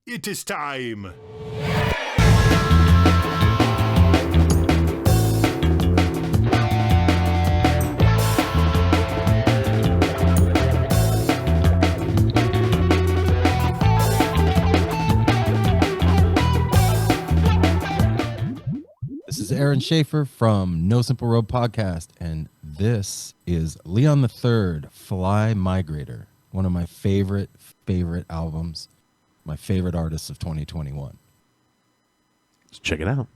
It is time. This is Aaron Schafer from No Simple Road Podcast, and this is Leon the Third, Fly Migrator, one of my favorite albums, my favorite artists of 2021. Let's check it out.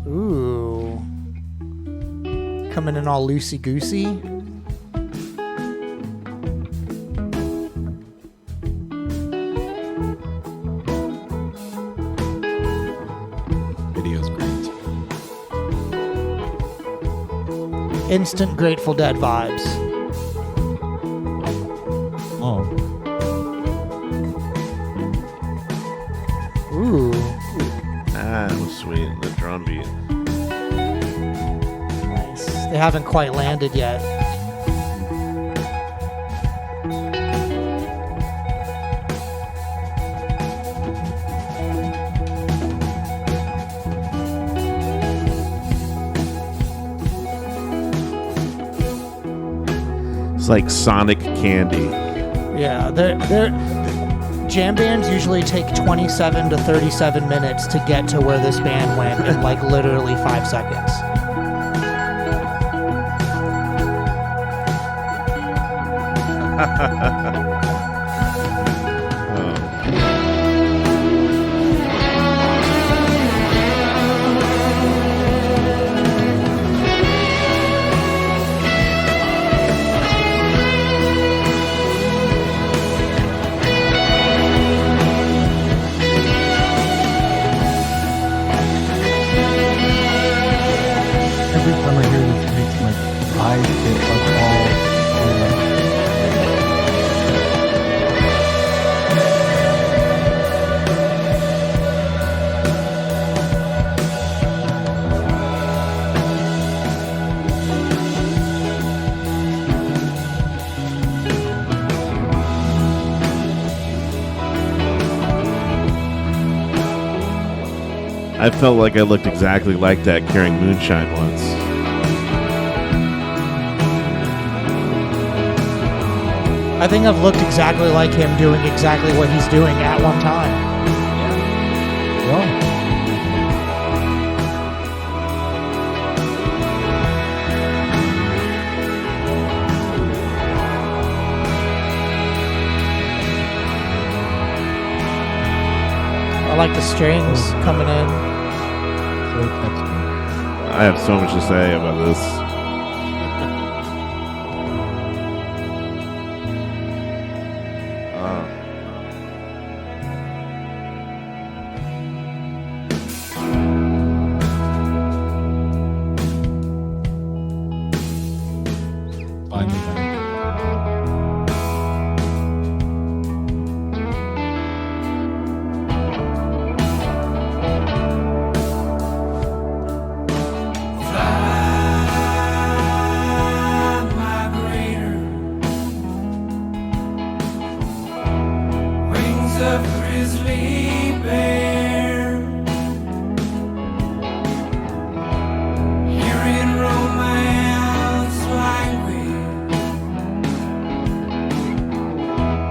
Ooh. Coming in all loosey-goosey. Video's great. Instant Grateful Dead vibes. Oh, Ooh. That was sweet. The drum beat. Nice. They haven't quite landed yet. It's like Sonic Candy. Yeah, they're jam bands usually take 27 to 37 minutes to get to where this band went in like literally 5 seconds. every time I hear this, it makes my eyes get like all. I felt like I looked exactly like that carrying moonshine once. I think I've looked exactly like him doing exactly what he's doing at one time. Well, I like the strings coming in. so texture. I have so much to say about this. Finally back. Migrator, wings of grizzly bear, hearing romance language,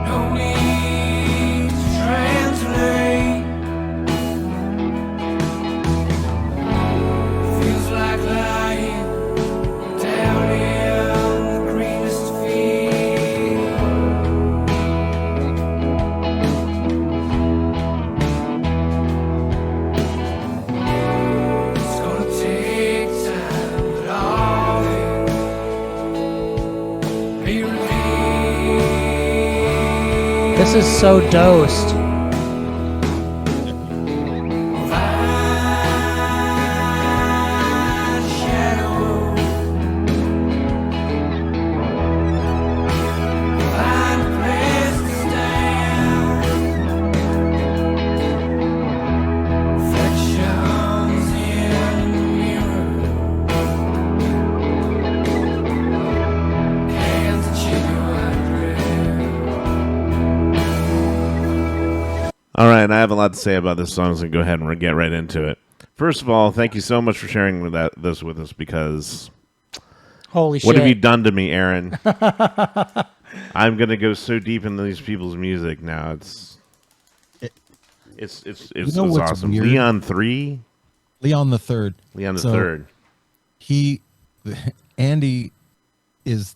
no need to translate, feels like lying down in the greenest field. It's gonna take time, but all will be revealed. This is so dosed. Find shadow, find a place to stand. Reflections in the mirror. right, and I have a lot to say about this song, so go ahead and get right into it. First of all, thank you so much for sharing this with us, because Holy shit. what have you done to me, Aaron? I'm going to go so deep into these people's music now. It's what's awesome. weird? Leon 3? Leon the Third. Leon the So, Third. Andy is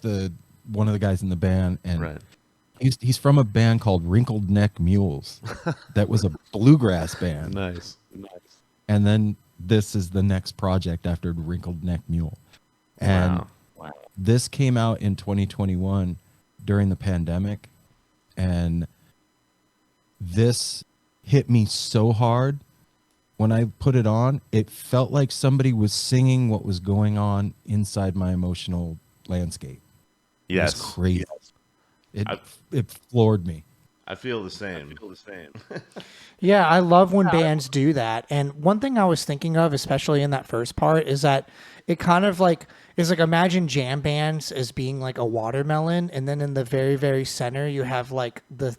one of the guys in the band, and Right. he's from a band called Wrinkled Neck Mules that was a bluegrass band. Nice. And then this is the next project after Wrinkled Neck Mule. And Wow. this came out in 2021 during the pandemic, and this hit me so hard. When I put it on, it felt like somebody was singing what was going on inside my emotional landscape. Yes. It was crazy. It floored me. I feel the same. Yeah, I love when bands do that. And one thing I was thinking of, especially in that first part, is that it kind of like is like, imagine jam bands as being like a watermelon, and then in the very, very center you have like the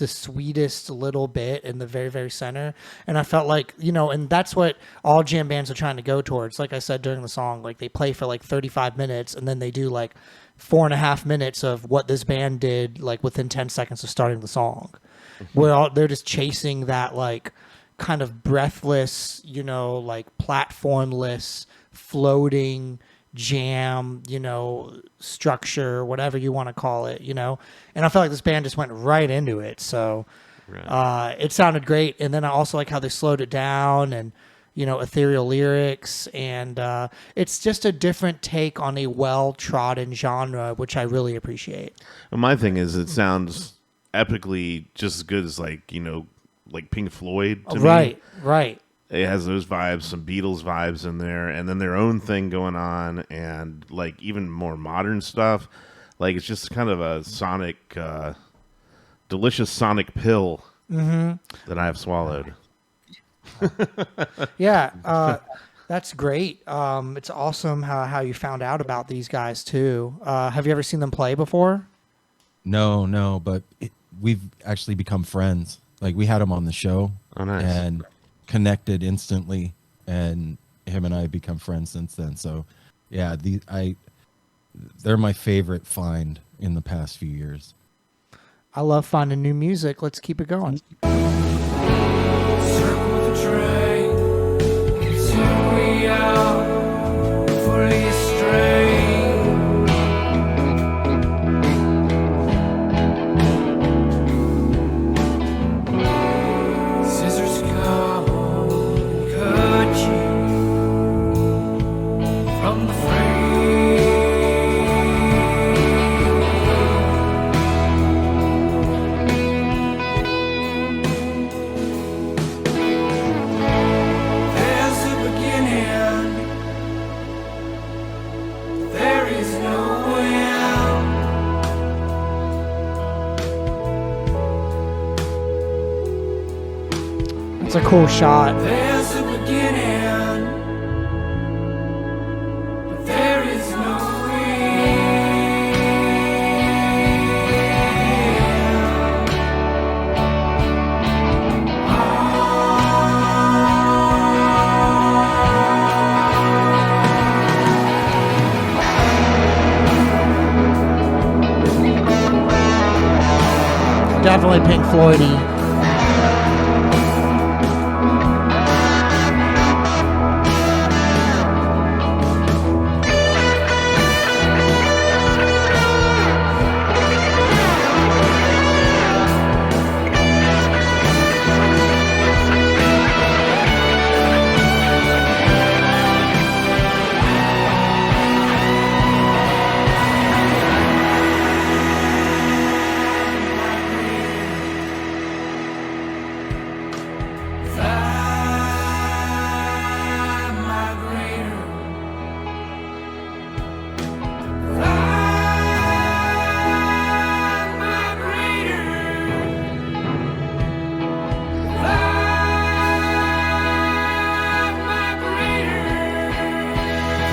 sweetest little bit in the very, very center. And I felt like, and that's what all jam bands are trying to go towards. Like I said during the song, like they play for like 35 minutes and then they do like 4.5 minutes of what this band did like within 10 seconds of starting the song. Where they're just chasing that like kind of breathless, like platformless, floating jam, structure, whatever you want to call it, And I felt like this band just went right into it. So it sounded great. And then I also like how they slowed it down and, ethereal lyrics. And it's just a different take on a well-trodden genre, which I really appreciate. And my thing is, it sounds epically just as good as like Pink Floyd to me. Right. It has those vibes, some Beatles vibes in there, and then their own thing going on, and like even more modern stuff. Like it's just kind of a sonic, delicious sonic pill that I have swallowed. Yeah, that's great. It's awesome how you found out about these guys too. Have you ever seen them play before? No, but we've actually become friends. Like we had him on the show. Oh, nice. And connected instantly, and him and I have become friends since then. So yeah, they're my favorite find in the past few years. I love finding new music. Let's keep it going. Circle the train until we are fully astray. Scissors come and cut you from the It's a cool shot. There's a beginning, but there is no Definitely Pink Floyd-y.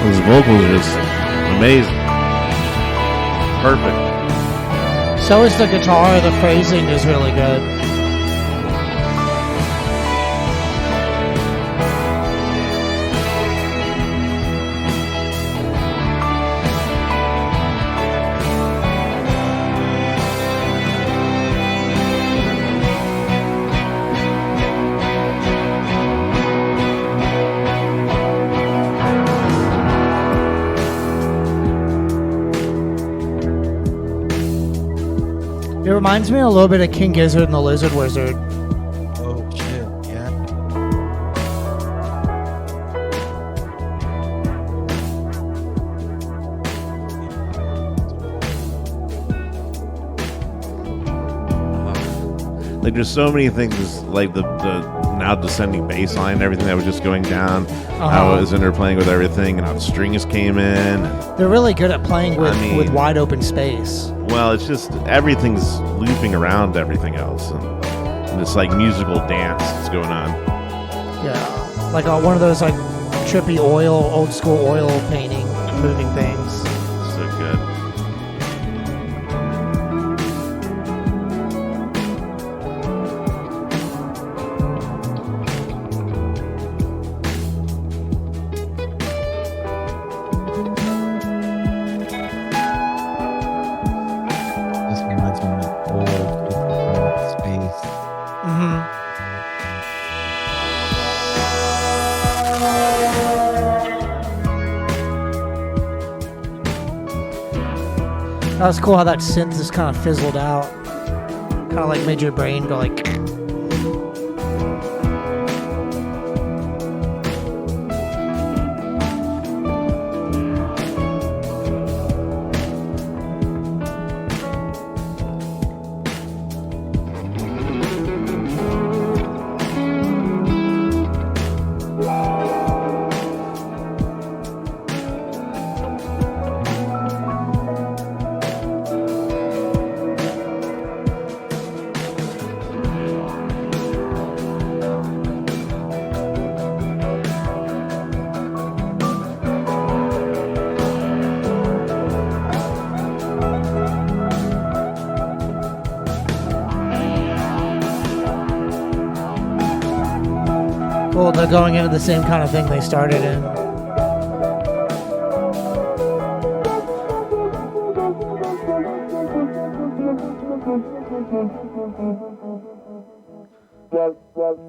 Those vocals are just amazing. Perfect. So is the guitar. The phrasing is really good. It reminds me a little bit of King Gizzard and the Lizard Wizard. Oh shit! Yeah. Like there's so many things, like the now descending bass line and everything that was just going down, how it was interplaying with everything, and how the strings came in. They're really good at playing with wide open space. Well, it's just everything's looping around everything else, and this like musical dance that's going on. Yeah, like one of those like trippy old school oil painting, moving things. So good. This reminds me of old space. That was cool how that synth just kind of fizzled out. Kind of like made your brain go like. Well, they're going into the same kind of thing they started in.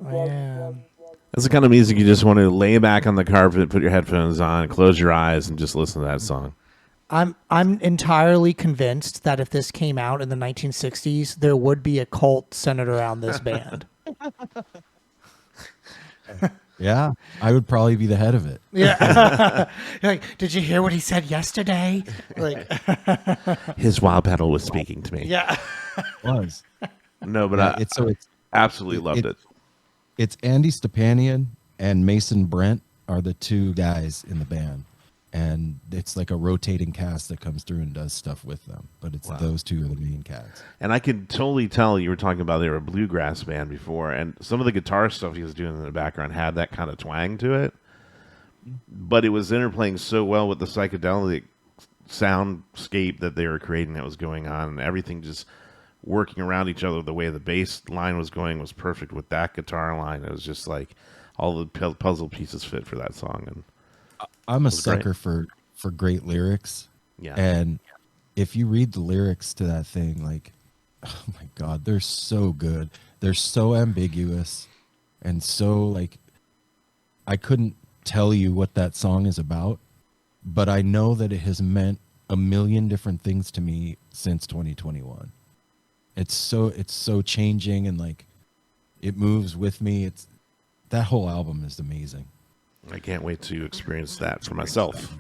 Man. That's the kind of music you just want to lay back on the carpet, put your headphones on, close your eyes, and just listen to that song. I'm entirely convinced that if this came out in the 1960s, there would be a cult centered around this band. Yeah, I would probably be the head of it. Yeah. Like, did you hear what he said yesterday? Like, His wild pedal was speaking to me. yeah. Was. No, but Yeah, I absolutely loved it. It's Andy Stepanian and Mason Brent are the two guys in the band. And it's like a rotating cast that comes through and does stuff with them. But it's those two are the main cats. And I could totally tell you were talking about they were a bluegrass band before, and some of the guitar stuff he was doing in the background had that kind of twang to it. But it was interplaying so well with the psychedelic soundscape that they were creating that was going on, and everything just working around each other. The way the bass line was going was perfect with that guitar line. It was just like all the puzzle pieces fit for that song. And I'm a sucker for great lyrics. Yeah. And if you read the lyrics to that thing, like, oh my God, they're so good. They're so ambiguous and so like, I couldn't tell you what that song is about, but I know that it has meant a million different things to me since 2021. It's so changing and like it moves with me. That whole album is amazing. I can't wait to experience that for myself.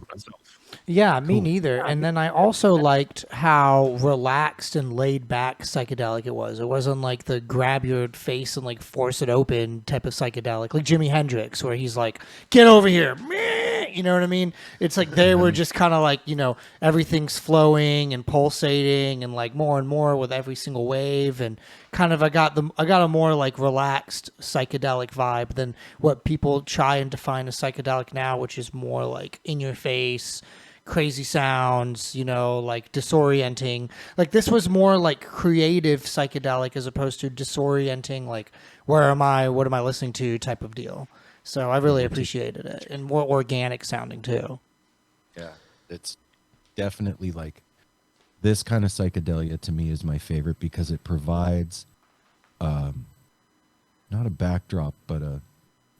Yeah, me neither. And then I also liked how relaxed and laid back psychedelic it was. It wasn't like the grab your face and like force it open type of psychedelic, like Jimi Hendrix, where he's like, get over here. You know what I mean? It's like they were just kind of like, you know, everything's flowing and pulsating and like more and more with every single wave. And kind of I got a more like relaxed psychedelic vibe than what people try and define as psychedelic now, which is more like in your face, crazy sounds, you know, like disorienting. Like this was more like creative psychedelic as opposed to disorienting, like where am I, what am I listening to type of deal. So I really appreciated it, and more organic sounding too. Yeah, it's definitely like this kind of psychedelia to me is my favorite because it provides not a backdrop, but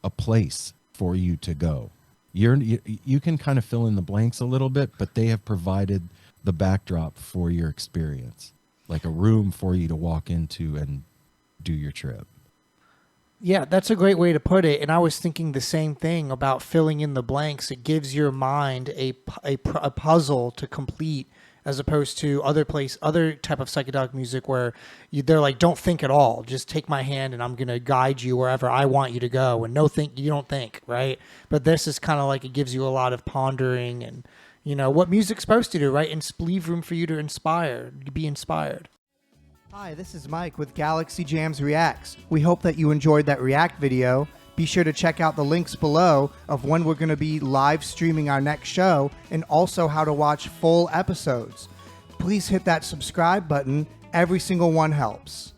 a place for you to go. You can kind of fill in the blanks a little bit, but they have provided the backdrop for your experience. like a room for you to walk into and do your trip. Yeah, that's a great way to put it. And I was thinking the same thing about filling in the blanks. It gives your mind a puzzle to complete, as opposed to other type of psychedelic music where they're like, don't think at all. Just take my hand and I'm going to guide you wherever I want you to go. And you don't think, right? But this is kind of like, it gives you a lot of pondering and, what music's supposed to do, right? And leave room for you to be inspired. Hi, this is Mike with Galaxy Jams Reacts. We hope that you enjoyed that React video. Be sure to check out the links below of when we're going to be live streaming our next show and also how to watch full episodes. Please hit that subscribe button. Every single one helps.